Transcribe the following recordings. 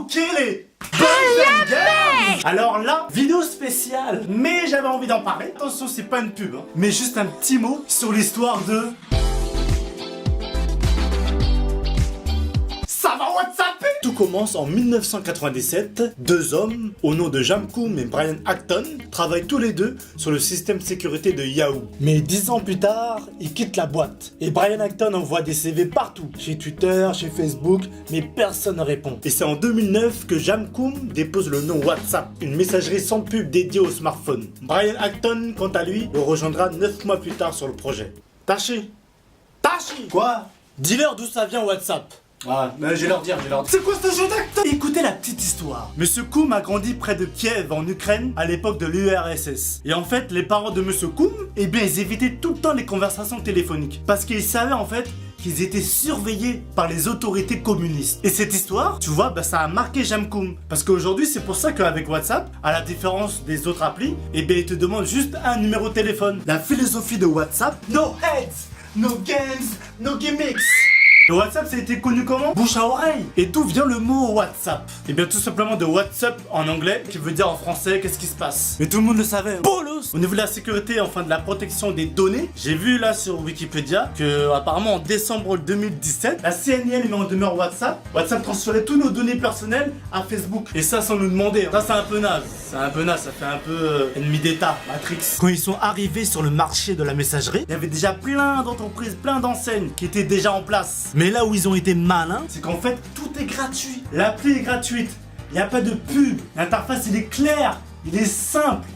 Ok les boys and girls. Alors là, vidéo spéciale, mais j'avais envie d'en parler. Attention, c'est pas une pub, hein, mais juste un petit mot sur l'histoire de... Ça va WhatsApp. Tout commence en 1997. Deux hommes, au nom de Jamkoum et Brian Acton, travaillent tous les deux sur le système de sécurité de Yahoo. Mais 10 ans plus tard, ils quittent la boîte. Et Brian Acton envoie des CV partout, chez Twitter, chez Facebook, mais personne ne répond. Et c'est en 2009 que Jamkoum dépose le nom WhatsApp, une messagerie sans pub dédiée au smartphone. Brian Acton, quant à lui, le rejoindra 9 mois plus tard sur le projet. Tachi. Quoi? Dis-leur d'où ça vient WhatsApp. Ah, mais je vais leur dire. C'est quoi ce jeu d'acteur? Écoutez la petite histoire. Monsieur Koum a grandi près de Kiev en Ukraine à l'époque de l'URSS. Et en fait, les parents de Monsieur Koum, eh bien, ils évitaient tout le temps les conversations téléphoniques. Parce qu'ils savaient en fait qu'ils étaient surveillés par les autorités communistes. Et cette histoire, tu vois, ça a marqué Jamkoum. Parce qu'aujourd'hui, c'est pour ça qu'avec WhatsApp, à la différence des autres applis, eh bien, ils te demandent juste un numéro de téléphone. La philosophie de WhatsApp, no heads, no games, no gimmicks. Le WhatsApp, ça a été connu comment? Bouche à oreille. Et d'où vient le mot WhatsApp? Eh bien tout simplement de WhatsApp en anglais, qui veut dire en français qu'est-ce qui se passe. Mais tout le monde le savait. Bolos. Au niveau de la sécurité, enfin de la protection des données, j'ai vu là sur Wikipédia que apparemment en décembre 2017, la CNN met en demeure WhatsApp. WhatsApp transférait tous nos données personnelles à Facebook. Et ça sans nous demander. Ça c'est un peu naze. Ça fait un peu ennemi d'État, Matrix. Quand ils sont arrivés sur le marché de la messagerie, il y avait déjà plein d'entreprises, plein d'enseignes qui étaient déjà en place. Mais là où ils ont été malins, c'est qu'en fait, tout est gratuit. L'appli est gratuite. Il n'y a pas de pub. L'interface, il est clair. Il est simple.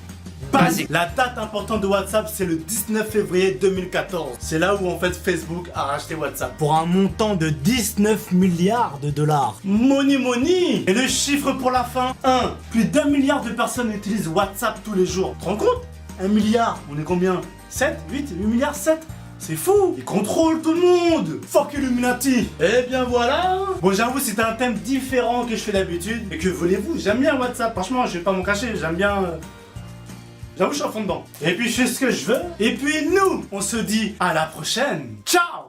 Basique. La date importante de WhatsApp, c'est le 19 février 2014. C'est là où en fait Facebook a racheté WhatsApp. Pour un montant de 19 milliards de dollars. Money. Et le chiffre pour la fin, 1. Plus d'1 milliard de personnes utilisent WhatsApp tous les jours. Tu te rends compte? 1 milliard. On est combien? 7, 8 milliards, 7. C'est fou! Ils contrôlent tout le monde! Fuck Illuminati! Eh bien voilà! Bon, j'avoue, c'est un thème différent que je fais d'habitude. Et que voulez-vous? J'aime bien WhatsApp, franchement, je vais pas m'en cacher, j'aime bien. J'avoue, je suis à fond dedans. Et puis, je fais ce que je veux. Et puis, nous, on se dit à la prochaine! Ciao!